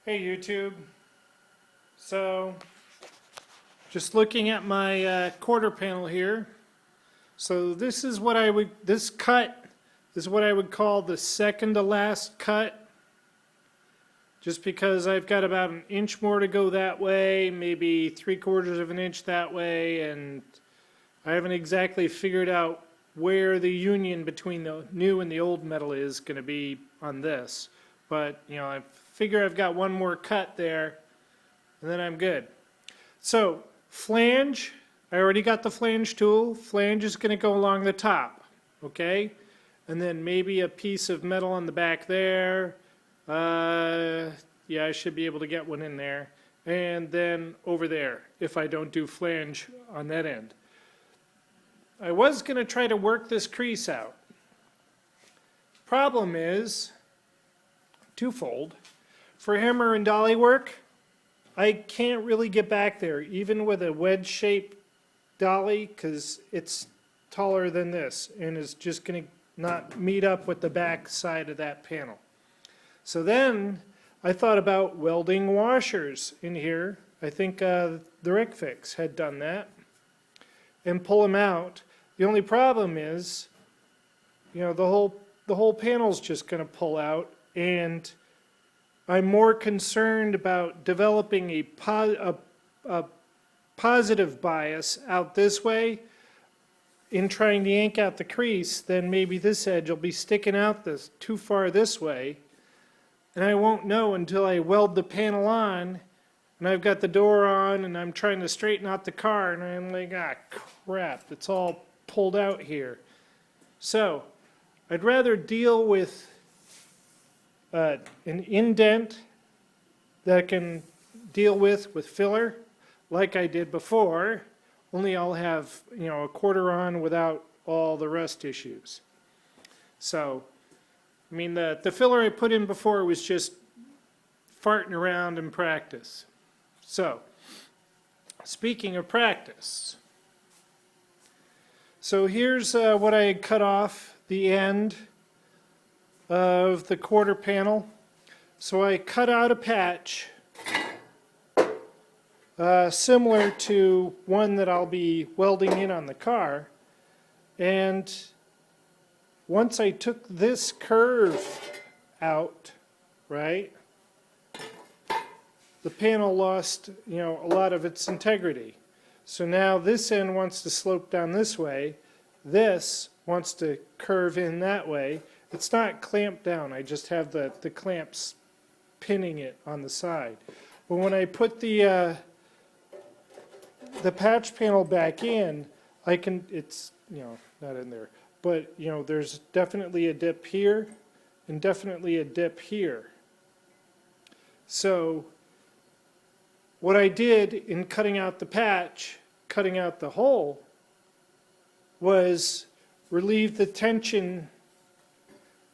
Hey YouTube. So just looking at my quarter panel here. So this is what this cut is what I would call the second to last cut. Just because I've got about an inch more to go that way, maybe 3/4 of an inch that way, and I haven't exactly figured out where the union between the new and the old metal is going to be on this. But, you know, I figure I've got one more cut there, and then I'm good. So, flange, I already got the flange tool. Flange is going to go along the top, okay? And then maybe a piece of metal on the back there. Yeah, I should be able to get one in there. And then over there, if I don't do flange on that end. I was going to try to work this crease out. Problem is, twofold. For hammer and dolly work, I can't really get back there, even with a wedge-shaped dolly, because it's taller than this, and is just going to not meet up with the back side of that panel. So then, I thought about welding washers in here. I think the Rick Fix had done that. And pull them out. The only problem is, you know, the whole panel's just going to pull out, and I'm more concerned about developing a positive bias out this way in trying to yank out the crease. Then maybe this edge will be sticking out too far this way, and I won't know until I weld the panel on, and I've got the door on, and I'm trying to straighten out the car, and I'm like, ah, crap, it's all pulled out here. So, I'd rather deal with an indent that I can deal with filler, like I did before, only I'll have, you know, a quarter on without all the rust issues. So, I mean, the filler I put in before was just farting around in practice. So, speaking of practice, so here's what I had cut off the end of the quarter panel. So I cut out a patch similar to one that I'll be welding in on the car. And once I took this curve out, right, the panel lost, you know, a lot of its integrity. So now this end wants to slope down this way. This wants to curve in that way. It's not clamped down. I just have the clamps pinning it on the side. But when I put the patch panel back in, I can, it's, you know, not in there. But, you know, there's definitely a dip here and definitely a dip here. So what I did in cutting out the patch, cutting out the hole, was relieve the tension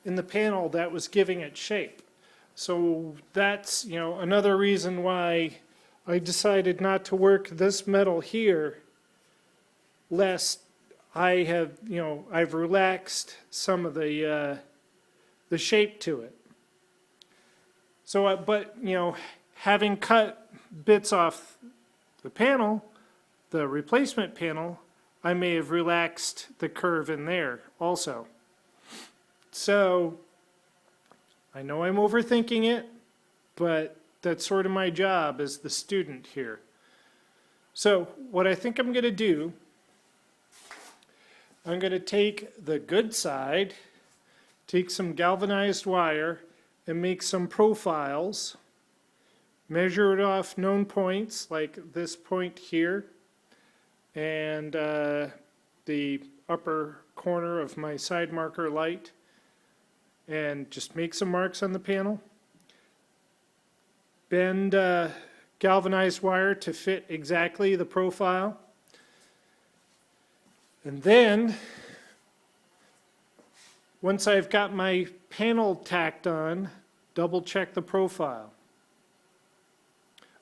in the panel that was giving it shape. So that's, you know, another reason why I decided not to work this metal here, lest I have, you know, I've relaxed some of the shape to it. So, but, you know, having cut bits off the panel, the replacement panel, I may have relaxed the curve in there also. So, I know I'm overthinking it, but that's sort of my job as the student here. So, what I think I'm going to do, I'm going to take the good side, take some galvanized wire, and make some profiles, measure it off known points, like this point here, and the upper corner of my side marker light, and just make some marks on the panel. Bend galvanized wire to fit exactly the profile. And then, once I've got my panel tacked on, double check the profile.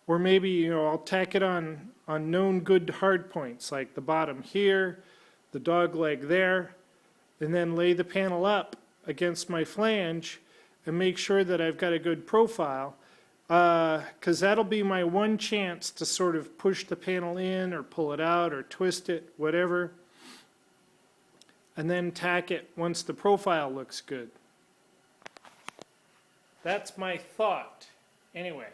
Or maybe, you know, I'll tack it on known good hard points, like the bottom here, the dog leg there, and then lay the panel up against my flange and make sure that I've got a good profile. because that'll be my one chance to sort of push the panel in or pull it out or twist it, whatever, and then tack it once the profile looks good. That's my thought, anyway.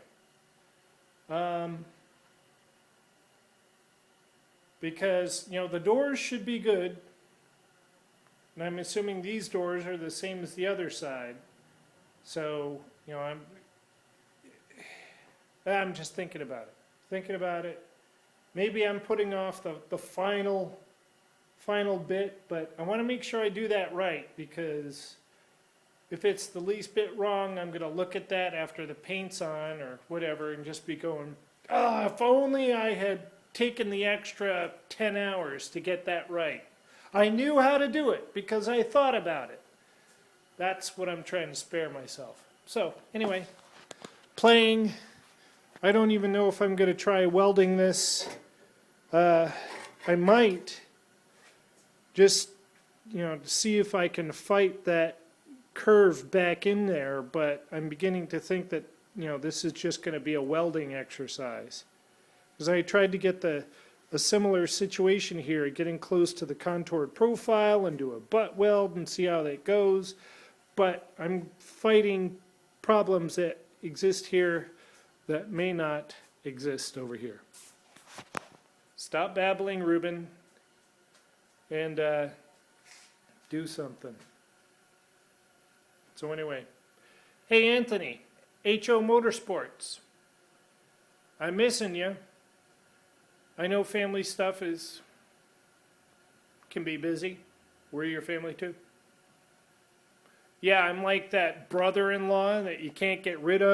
Because, you know, the doors should be good, and I'm assuming these doors are the same as the other side. So, you know, I'm just thinking about it. Maybe I'm putting off the final bit, but I want to make sure I do that right, because if it's the least bit wrong, I'm going to look at that after the paint's on or whatever and just be going, oh, if only I had taken the extra 10 hours to get that right. I knew how to do it because I thought about it. That's what I'm trying to spare myself. So anyway, playing. I don't even know if I'm going to try welding this. I might just, you know, see if I can fight that curve back in there, but I'm beginning to think that, you know, this is just going to be a welding exercise. Because I tried to get a similar situation here, getting close to the contoured profile and do a butt weld and see how that goes. But I'm fighting problems that exist here that may not exist over here. Stop babbling, Ruben, and do something. So anyway, hey Anthony, HO Motorsports, I'm missing you. I know family stuff can be busy. We're your family too. Yeah, I'm like that brother-in-law that you can't get rid of.